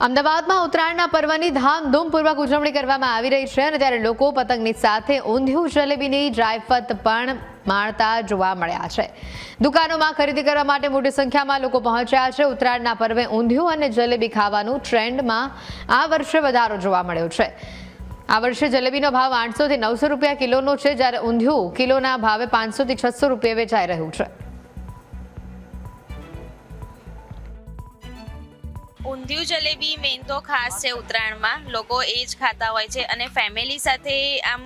અમદાવાદમાં ઉત્તરાયણના પર્વની ધામધૂમપૂર્વક ઉજવણી કરવામાં આવી રહી છે અને ત્યારે લોકો પતંગની સાથે ઊંધિયું જલેબીની ડ્રાયફત પણ માણતા જોવા મળ્યા છે। દુકાનોમાં ખરીદી કરવા માટે મોટી સંખ્યામાં લોકો પહોંચ્યા છે। ઉત્તરાયણના પર્વે ઊંધિયું અને જલેબી ખાવાનું ટ્રેન્ડમાં આ વર્ષે વધારો જોવા મળ્યો છે। આ વર્ષે જલેબીનો ભાવ 800 થી 900 રૂપિયા કિલોનો છે, જ્યારે ઊંધિયું કિલોના ભાવે 500 થી 600 રૂપિયા વેચાઈ રહ્યું છે। ઊંધિયું જલેબી મેઇન તો ખાસ છે ઉત્તરાયણમાં, લોકો એ જ ખાતા હોય છે અને ફેમિલી સાથે આમ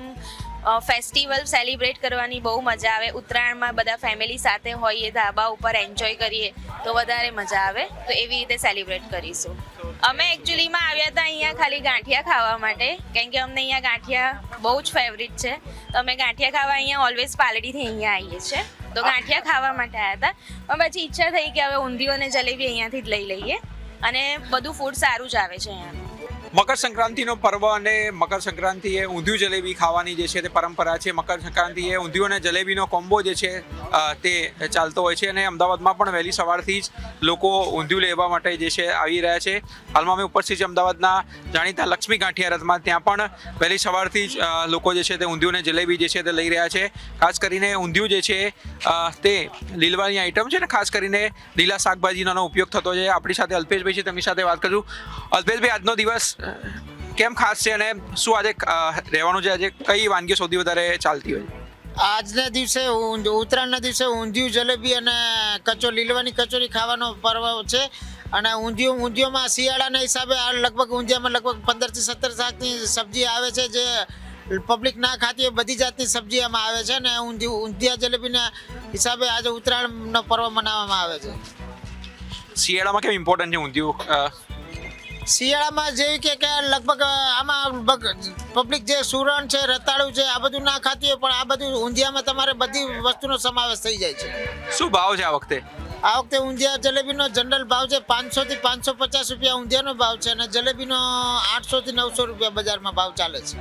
ફેસ્ટિવલ સેલિબ્રેટ કરવાની બહુ મજા આવે। ઉત્તરાયણમાં બધા ફેમિલી સાથે હોઈએ, ધાબા ઉપર એન્જોય કરીએ તો વધારે મજા આવે, તો એવી રીતે સેલિબ્રેટ કરીશું। અમે એકચ્યુઅલીમાં આવ્યા હતા અહીંયા ખાલી ગાંઠિયા ખાવા માટે, કેમ કે અમને અહીંયા ગાંઠિયા બહુ જ ફેવરિટ છે, તો અમે ગાંઠિયા ખાવા અહીંયા ઓલવેઝ પાલડીથી અહીંયા આવીએ છીએ, તો ગાંઠિયા ખાવા માટે આવ્યા હતા। પણ પછી ઈચ્છા થઈ કે હવે ઊંધિયું અને જલેબી અહીંયાથી જ લઈ લઈએ અને બધું ફૂડ સારું જ આવે છે અહીંયાનું। મકર સંક્રાંતિનો પર્વ અને મકર સંક્રાંતિએ ઊંધિયું જલેબી ખાવાની જે છે તે પરંપરા છે। મકર સંક્રાંતિએ ઊંધિયું અને જલેબીનો કોમ્બો જે છે તે ચાલતો હોય છે અને અમદાવાદમાં પણ વહેલી સવારથી જ લોકો ઊંધિયું લેવા માટે જે છે આવી રહ્યા છે। હાલમાં અમે ઉપસ્થિત છે અમદાવાદના જાણીતા લક્ષ્મી ગાંઠિયા રથમાં, ત્યાં પણ વહેલી સવારથી જ લોકો જે છે તે ઊંધિયું અને જલેબી જે છે તે લઈ રહ્યા છે। ખાસ કરીને ઊંધિયું જે છે તે લીલવાની આઈટમ છે ને, ખાસ કરીને લીલા શાકભાજીનો ઉપયોગ થતો છે। આપણી સાથે અલ્પેશભાઈ છે, તેમની સાથે વાત કરું। અલ્પેશભાઈ, આજનો દિવસ કેમ ખાસ છે અને શું આજે રહેવાનું છે? આજે કઈ વાનગી સૌથી વધારે ચાલતી હોય? આજના દિવસે ઉત્તરાયણના દિવસે ઊંધિયું જલેબી અને લીલવાની કચોરી ખાવાનો પર્વ છે અને ઊંધિયુંમાં શિયાળાના હિસાબે લગભગ ઊંધિયામાં લગભગ 15 થી 17 શાકની સબ્જી આવે છે, જે પબ્લિક ના ખાતી હોય બધી જાતની સબ્જી એમાં આવે છે અને ઊંધિયા જલેબીના હિસાબે આજે ઉત્તરાયણનો પર્વ મનાવવામાં આવે છે। શિયાળામાં કેમ ઇમ્પોર્ટન્ટ છે ઊંધિયું? શિયાળામાં જેવી કે લગભગ આમાં પબ્લિક જે સુરણ છે, રતાળું છે, આ બધું ના ખાતી હોય, પણ આ બધું ઊંધિયામાં તમારે બધી વસ્તુનો સમાવેશ થઈ જાય છે। શું ભાવ છે આ વખતે? આ વખતે ઊંધિયા જલેબીનો જનરલ ભાવ છે 500 થી 550 રૂપિયા ઊંધિયાનો ભાવ છે અને જલેબીનો 800 થી 900 રૂપિયા બજારમાં ભાવ ચાલે છે।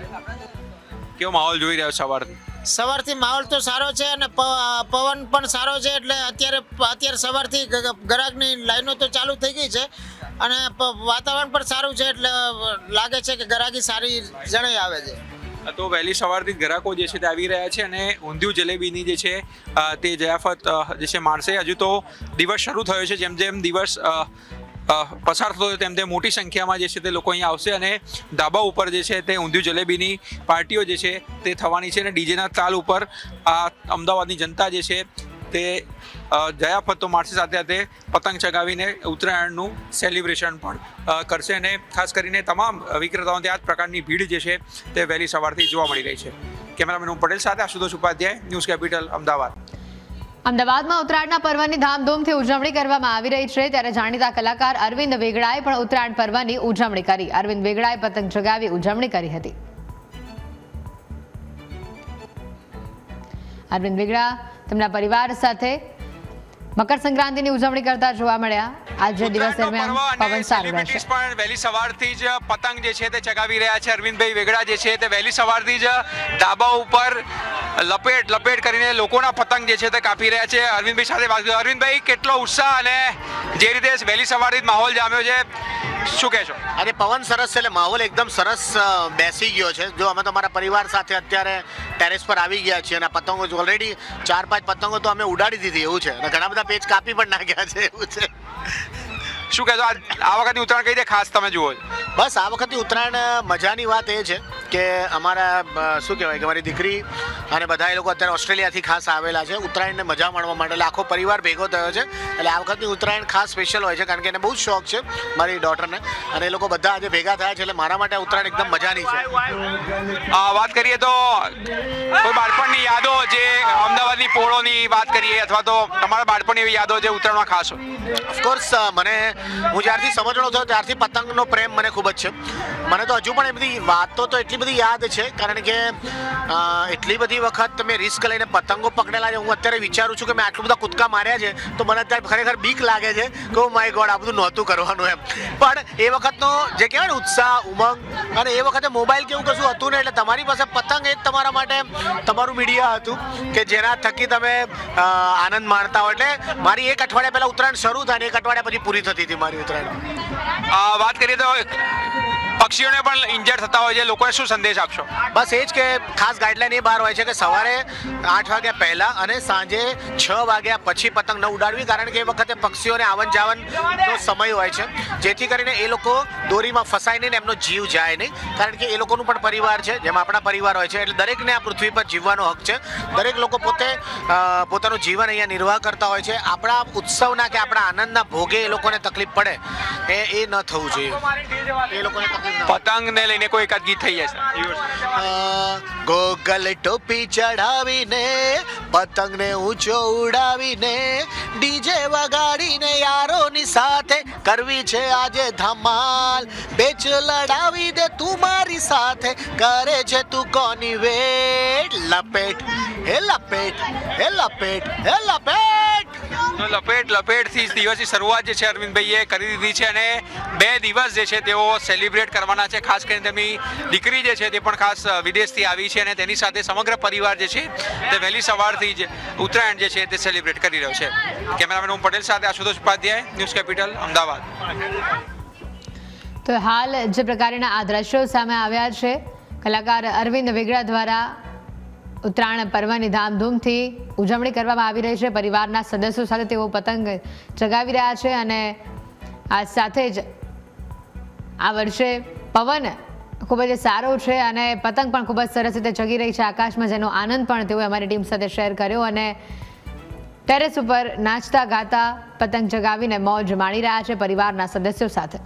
કેવો માહોલ જોઈ રહ્યો સવારથી? માહોલ તો સારો છે અને પવન પણ સારો છે, એટલે અત્યારે સવારથી ગ્રાહકની લાઈનો તો ચાલુ થઈ ગઈ છે અને વાતાવરણ પણ સારું છે, એટલે લાગે છે કે ગ્રાહકી સારી જણાઈ આવે છે। તો વહેલી સવારથી ગ્રાહકો જે છે તે આવી રહ્યા છે અને ઊંધિયું જલેબીની જે છે તે જયાફત જે છે માણસે। હજુ તો દિવસ શરૂ થયો છે, જેમ જેમ દિવસ પસાર થતો તેમ તેમ મોટી સંખ્યામાં જે છે તે લોકો અહીંયા આવશે અને ધાબા ઉપર જે છે તે ઊંધિયું જલેબીની પાર્ટીઓ જે છે તે થવાની છે અને ડીજેના તાલ ઉપર આ અમદાવાદની જનતા જે છે તે જયાફતો માણસે સાથે સાથે પતંગ ચગાવીને ઉત્તરાયણનું સેલિબ્રેશન પણ કરશે અને ખાસ કરીને તમામ વિક્રેતાઓને આ જ પ્રકારની ભીડ જે છે તે વહેલી સવારથી જોવા મળી રહી છે। કેમેરામેન પટેલ સાથે આશુતોષ ઉપાધ્યાય, ન્યૂઝ કેપિટલ, અમદાવાદ। અમદાવાદમાં ઉત્તરાયણના પર્વની ધામધૂમથી ઉજવણી કરવામાં આવી રહી છે, ત્યારે જાણીતા કલાકાર અરવિંદ વેગડાએ પણ ઉત્તરાયણ પર્વની ઉજવણી કરી। અરવિંદ વેગડાએ પતંગ ચગાવી ઉજવણી કરી હતી। અરવિંદ વેગડા તેમના પરિવાર સાથે મકર સંક્રાંતિની ઉજવણી કરતા જોવા મળ્યા। આજે દિવસ દરમિયાન પવન સારું રહેશે। પણ વહેલી સવારથી જ પતંગ જે છે તે ચગાવી રહ્યા છે। અરવિંદભાઈ વેગડા જે છે તે વહેલી સવારથી જ ધાબા ઉપર લપેટ કરીને લોકોના પતંગ જે છે તે કાપી રહ્યા છે। અરવિંદભાઈ સાથે વાત કરીએ। અરવિંદભાઈ, કેટલો ઉત્સાહ અને જે રીતે વહેલી સવારથી માહોલ જામ્યો છે, શું કહેશો? આજે પવન સરસ છે એટલે માહોલ એકદમ સરસ બેસી ગયો છે। જો અમે તમારા પરિવાર સાથે અત્યારે ટેરેસ પર આવી ગયા છીએ અને પતંગો ઓલરેડી 4-5 પતંગો તો અમે ઉડાડી દીધી એવું છે અને ઘણા બધા પેચ કાપી પણ નાખ્યા છે એવું છે। શું કહેશો આ વખતની ઉત્તરાયણ કઈ રીતે ખાસ તમે જુઓ? બસ આ વખતની ઉત્તરાયણ મજાની વાત એ છે કે અમારા શું કહેવાય કે મારી દીકરી અને બધા એ લોકો અત્યારે ઓસ્ટ્રેલિયાથી ખાસ આવેલા છે ઉત્તરાયણને મજા માણવા માટે, એટલે આખો પરિવાર ભેગો થયો છે। એટલે આ વખતની ઉત્તરાયણ ખાસ સ્પેશિયલ હોય છે કારણ કે એને બહુ જ શોખ છે મારી ડોટરને અને એ લોકો બધા આજે ભેગા થયા છે, એટલે મારા માટે ઉત્તરાયણ એકદમ મજાની છે। વાત કરીએ તો કોઈ બાળપણની યાદો, જે અમદાવાદની પોળોની વાત કરીએ અથવા તો તમારા બાળપણની એવી યાદો જે ઉત્તરાયણમાં ખાસ હોય? ઓફકોર્સ હું જ્યારથી સમજણો થયો ત્યારથી પતંગનો પ્રેમ મને ખૂબ જ છે। મને તો હજુ પણ એ બધી વાતો તો એટલી બધી યાદ છે કારણ કે એટલી બધી વખત મેં રિસ્ક લઈને પતંગો પકડેલા છે. હું અત્યારે વિચારું છું કે મેં આટલું બધા કૂદકા માર્યા છે તો મને અત્યારે ખરેખર બીક લાગે છે કે ઓ માય ગોડ આ બધું નહોતું કરવાનું એમ. પણ એ વખતનો જે કહેવાય ને ઉત્સાહ, ઉમંગ, અને એ વખતે મોબાઈલ કેવું કશું હતું ને, એટલે તમારી પાસે પતંગ એ જ તમારા માટે તમારું મીડિયા હતું કે જેના થકી તમે આનંદ માણતા હો. એટલે મારી એક અઠવાડિયા પહેલાં ઉત્તરાયણ શરૂ થાય ને એક અઠવાડિયા પછી પૂરી થતી હતી મારી ઉત્તરાયણ. વાત કરીએ તો પક્ષીઓને પણ ઇન્જર્ડ થતા હોય છે, લોકોને શું સંદેશ આપશો? બસ એ જ કે ખાસ ગાઈડલાઈન એ બહાર હોય છે કે સવારે 8 વાગ્યા પહેલાં અને સાંજે 6 વાગ્યા પછી પતંગ ન ઉડાડવી, કારણ કે એ વખતે પક્ષીઓને આવન જાવનનો સમય હોય છે, જેથી કરીને એ લોકો દોરીમાં ફસાય નહીં ને એમનો જીવ જાય નહીં, કારણ કે એ લોકોનું પણ પરિવાર છે જેમ આપણા પરિવાર હોય છે. એટલે દરેકને આ પૃથ્વી પર જીવવાનો હક છે. દરેક લોકો પોતે પોતાનું જીવન અહીંયા નિર્વાહ કરતા હોય છે. આપણા ઉત્સવના કે આપણા આનંદના ભોગે એ લોકોને તકલીફ પડે એ ન થવું જોઈએ. એ લોકોને તકલીફ પતંગને લઈને કોઈ એકાદ ગીત થઈ જશે. ગોગલ ટોપી ચડાવીને પતંગને ઊંચો ઉડાવીને ડીજે વગાડીને યારોની સાથે કરવી છે આજે ધમાલ. બેચ લડાવી દે તું મારી સાથે, કરે છે તું કોની વેટ. લપેટ હે લપેટ હે લપેટ હે લપેટ. તો લપેટથી દિવસની શરૂઆત જે છે અરવિંદભાઈએ કરી દીધી છે અને 2 દિવસ જે છે તેઓ સેલિબ્રેટ કરવાના છે. ખાસ કરીને તેમની દીકરી જે છે તે પણ ખાસ વિદેશથી આવી છે અને તેની સાથે સમગ્ર પરિવાર જે છે તે વહેલી સવારથી જ ઉત્તરાયણ જે છે તે સેલિબ્રેટ કરી રહ્યો છે. કેમેરામેન ઓમ પટેલ સાથે આશુતોષ ઉપાધ્યાય, ન્યૂઝ કેપિટલ, અમદાવાદ. તો હાલ જે પ્રકારના આ દ્રશ્યો સામે આવ્યા છે, કલાકાર અરવિંદ વેગડા દ્વારા ઉત્તરાયણ પર્વની ધામધૂમથી ઉજવણી કરવામાં આવી રહી છે. પરિવારના સદસ્યો સાથે તેઓ પતંગ ચગાવી રહ્યા છે અને આ સાથે જ આ વર્ષે પવન ખૂબ જ સારો છે અને પતંગ પણ ખૂબ જ સરસ રીતે ચગી રહી છે આકાશમાં, જેનો આનંદ પણ તેઓએ અમારી ટીમ સાથે શેર કર્યો અને ટેરેસ ઉપર નાચતા ગાતા પતંગ ચગાવીને મોજ માણી રહ્યા છે પરિવારના સદસ્યો સાથે.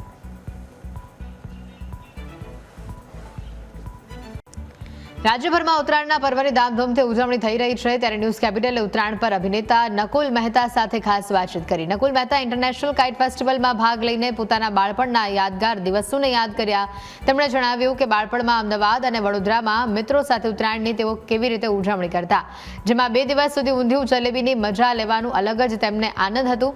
રાજ્યભરમાં ઉત્તરાયણના પર્વની ધામધૂમથી ઉજવણી થઈ રહી છે, ત્યારે ન્યૂઝ કેપિટલે ઉત્તરાયણ પર અભિનેતા નકુલ મહેતા સાથે ખાસ વાતચીત કરી. નકુલ મહેતા ઇન્ટરનેશનલ કાઇટ ફેસ્ટિવલમાં ભાગ લઈને પોતાના બાળપણના યાદગાર દિવસોને યાદ કર્યા. તેમણે જણાવ્યું કે બાળપણમાં અમદાવાદ અને વડોદરામાં મિત્રો સાથે ઉત્તરાયણની તેઓ કેવી રીતે ઉજવણી કરતા, જેમાં 2 દિવસ સુધી ઊંધિયું જલેબીની મજા લેવાનું અલગ જ તેમને આનંદ હતું.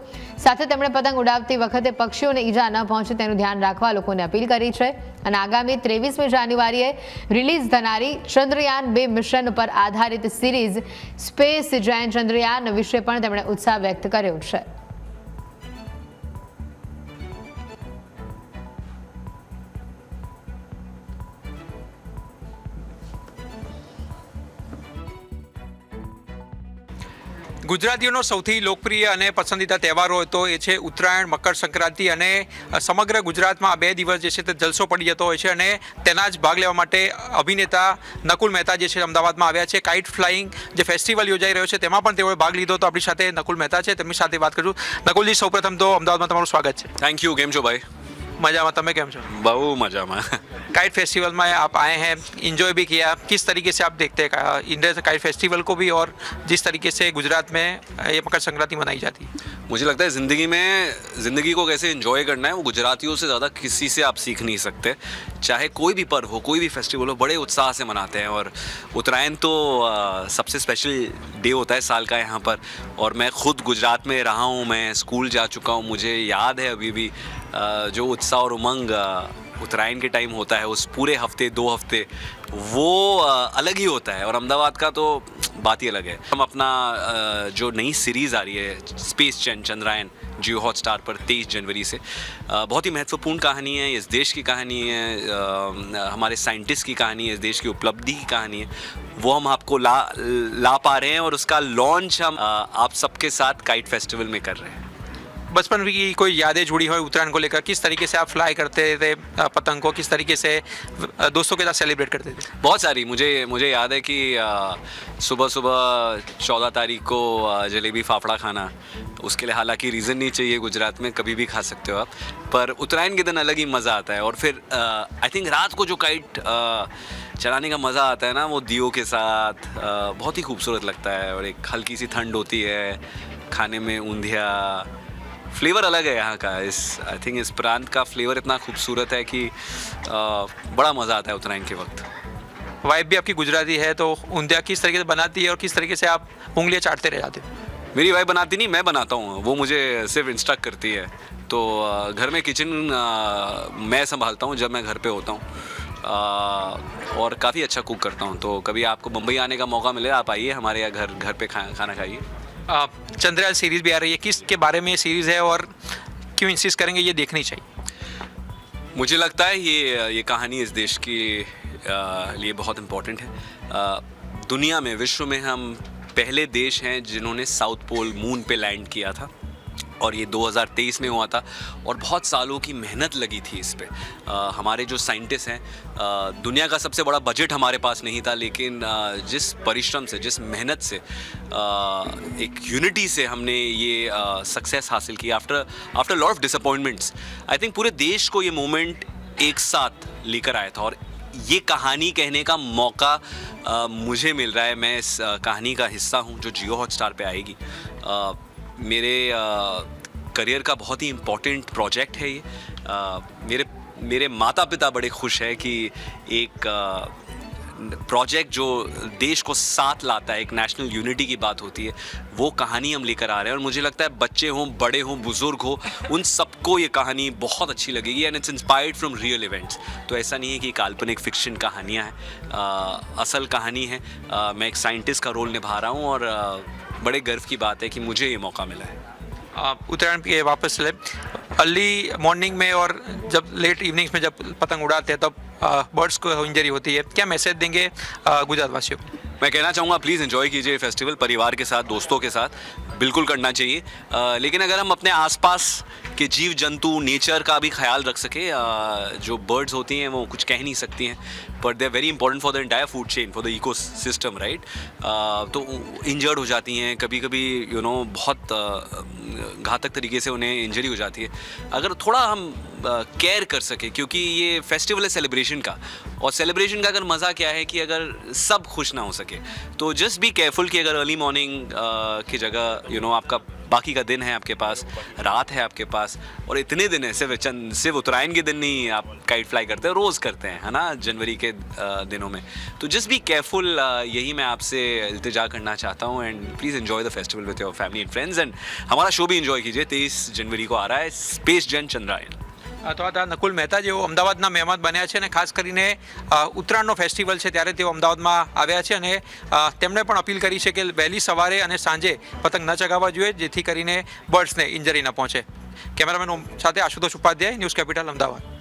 સાથે તેમણે પતંગ ઉડાવતી વખતે પક્ષીઓને ઈજા ન પહોંચે તેનું ધ્યાન રાખવા લોકોને અપીલ કરી છે અને આગામી 23મી જાન્યુઆરીએ રિલીઝ થનારી ચંદ્રયાન 2 મિશન પર આધારિત સિરીઝ સ્પેસ જૈન ચંદ્રયાન વિશે પણ તેમણે ઉત્સાહ વ્યક્ત કર્યો છે. ગુજરાતીઓનો સૌથી લોકપ્રિય અને પસંદીદા તહેવાર હોય તો એ છે ઉત્તરાયણ, મકર સંક્રાંતિ અને સમગ્ર ગુજરાતમાં આ 2 દિવસ જે છે તે જલસો પડી જતો હોય છે અને તેના જ ભાગ લેવા માટે અભિનેતા નકુલ મહેતા જે છે અમદાવાદમાં આવ્યા છે. કાઇટ ફ્લાઇંગ જે ફેસ્ટિવલ યોજાઈ રહ્યો છે તેમાં પણ તેઓએ ભાગ લીધો. તો આપણી સાથે નકુલ મહેતા છે, તેમની સાથે વાત કરીશું. નકુલજી, સૌપ્રથમ તો અમદાવાદમાં તમારું સ્વાગત છે. Thank you. કેમ છો ભાઈ? मजामा, તમે કેમ છો? બહુ મજામાં. काइट फेस्टिवल में आप आए हैं, इंजॉय भी किया, किस तरीके से आप देखते हैं इंडिया काइट फेस्टिवल को भी और जिस तरीके से गुजरात में ये मकर संक्रांति मनाई जाती है? मुझे लगता है ज़िंदगी को कैसे एंजॉय करना है वो गुजरातियों से ज़्यादा किसी से आप सीख नहीं सकते. चाहे कोई भी पर्व हो, कोई भी फेस्टिवल हो, बड़े उत्साह से मनाते हैं. और उत्तरायण तो सबसे स्पेशल डे होता है साल का यहाँ पर. और मैं खुद गुजरात में रहा हूँ, मैं स्कूल जा चुका हूँ, मुझे याद है अभी भी जो उत्साह और उमंग उत्तरायण के टाइम होता है, उस पूरे हफ्ते 2 हफ्ते वो अलग ही होता है. और अहमदाबाद का तो बात ही अलग है. हम अपना जो नई सीरीज़ आ रही है स्पेस जैन चंद्रयान जियो हॉटस्टार पर 23 जनवरी से, बहुत ही महत्वपूर्ण कहानी है. इस देश की कहानी है, हमारे साइंटिस्ट की कहानी है, इस देश की उपलब्धि की कहानी है, वो हम आपको ला पा रहे हैं. और उसका लॉन्च हम आप सबके साथ काइट फेस्टिवल में कर रहे हैं. बचपन की कोई यादें जुड़ी हो उत्तरायण को लेकर, किस तरीके से आप फ्लाई करते थे पतंग को, किस तरीके से दोस्तों के साथ सेलिब्रेट करते थे? बहुत सारी मुझे याद है कि सुबह 14 तारीख को जलेबी फाफड़ा खाना, उसके लिए हालांकि रीज़न नहीं चाहिए, गुजरात में कभी भी खा सकते हो आप, पर उत्तरायण के दिन अलग ही मज़ा आता है. और फिर आई थिंक रात को जो काइट चलाने का मज़ा आता है ना, वो दियों के साथ बहुत ही खूबसूरत लगता है. और एक हल्की सी ठंड होती है, खाने में ऊंधिया, फ्लेवर अलग है यहाँ का. आई थिंक इस प्रांत का फ्लेवर इतना खूबसूरत है कि बड़ा मज़ा आता है उत्तरायण के वक्त. वाइफ भी आपकी गुजराती है, तो ऊंधिया किस तरीके से बनाती है और किस तरीके से आप उंगलियां चाटते रह जाते हो? मेरी वाइफ बनाती नहीं, मैं बनाता हूँ, वो मुझे सिर्फ इंस्ट्रक्ट करती है। तो घर में किचन मैं संभालता हूँ जब मैं घर पे होता हूँ, और काफ़ी अच्छा कुक करता हूँ। तो कभी आपको मुंबई आने का मौका मिले, आप आइए हमारे यहाँ घर पे खाना खाइए। चंद्रयान सीरीज भी आ रही है, किसके बारे में ये सीरीज़ है और क्यों इंसिस्ट करेंगे ये देखनी चाहिए? मुझे लगता है ये कहानी इस देश के लिए बहुत इम्पोर्टेंट है। दुनिया में, विश्व में हम पहले देश हैं जिन्होंने साउथ पोल मून पे लैंड किया था, और ये 2023 में हुआ था, और बहुत सालों की मेहनत लगी थी इस पे। हमारे जो साइंटिस्ट हैं, दुनिया का सबसे बड़ा बजट हमारे पास नहीं था, लेकिन जिस परिश्रम से, जिस मेहनत से, एक यूनिटी से हमने ये सक्सेस हासिल की after lot of disappointments. I think पूरे देश को ये मोमेंट एक साथ लेकर आया था, और ये कहानी कहने का मौका मुझे मिल रहा है। मैं इस कहानी का हिस्सा हूँ जो जियो हॉटस्टार पे आएगी। मेरे करियर का बहुत ही इम्पोर्टेंट प्रोजेक्ट है ये। मेरे माता पिता बड़े खुश हैं कि एक प्रोजेक्ट जो देश को साथ लाता है, एक नेशनल यूनिटी की बात होती है, वो कहानी हम लेकर आ रहे हैं। और मुझे लगता है बच्चे हों, बड़े हों, बुजुर्ग हो, उन सबको ये कहानी बहुत अच्छी लगेगी, and it's inspired from real events. तो ऐसा नहीं है कि काल्पनिक फिक्शन कहानियाँ हैं, असल कहानी है। मैं एक साइंटिस्ट का रोल निभा रहा हूँ, और बड़े गर्व की बात है कि मुझे ये मौका मिला है। उत्तरायण पे वापस चले, अर्ली मॉर्निंग में और जब लेट इवनिंग्स में जब पतंग उड़ाते हैं तब बर्ड्स को इंजरी होती है, क्या मैसेज देंगे गुजरात वासियों को? मैं कहना चाहूँगा, प्लीज़ एंजॉय कीजिए फेस्टिवल, परिवार के साथ, दोस्तों के साथ, बिल्कुल करना चाहिए। लेकिन अगर हम अपने आसपास के जीव जंतु, नेचर का भी ख्याल रख सके, जो बर्ड्स होती हैं वो कुछ कह नहीं सकती हैं, but they are very important for the entire food chain, for the ecosystem, right. तो इंजर्ड हो जाती हैं कभी कभी, बहुत घातक तरीके से उन्हें इंजरी हो जाती है। अगर थोड़ा हम केयर कर सके, क्योंकि ये फेस्टिवल है सेलिब्रेशन का, और सेलिब्रेशन का अगर मज़ा क्या है कि अगर सब खुश ना हो सके, तो जस्ट बी केयरफुल कि अगर अर्ली मॉर्निंग की जगह आपका बाकी का दिन है, आपके पास रात है आपके पास, और इतने दिन है, सिर्फ उत्तरायण के दिन नहीं आप काइट फ्लाई करते हैं, रोज़ करते हैं, है ना, जनवरी के दिनों में। तो जस्ट बी केयरफुल, यही मैं आपसे इल्तिजा करना चाहता हूँ। And please enjoy the festival with your family and friends, and हमारा शो भी एंजॉय कीजिए। 23 जनवरी को आ रहा है स्पेस जन चंद्रायन। તો આ નકુલ મહેતા જેઓ અમદાવાદના મહેમાન બન્યા છે, અને ખાસ કરીને ઉત્તરાયણનો ફેસ્ટિવલ છે ત્યારે તેઓ અમદાવાદમાં આવ્યા છે, અને તેમણે પણ અપીલ કરી છે કે વહેલી સવારે અને સાંજે પતંગ ન ચગાવવા જોઈએ, જેથી કરીને બર્ડ્સને ઇન્જરી ન પહોંચે. કેમેરામેન સાથે આશુતોષ ઉપાધ્યાય, ન્યૂઝ કેપિટલ, અમદાવાદ.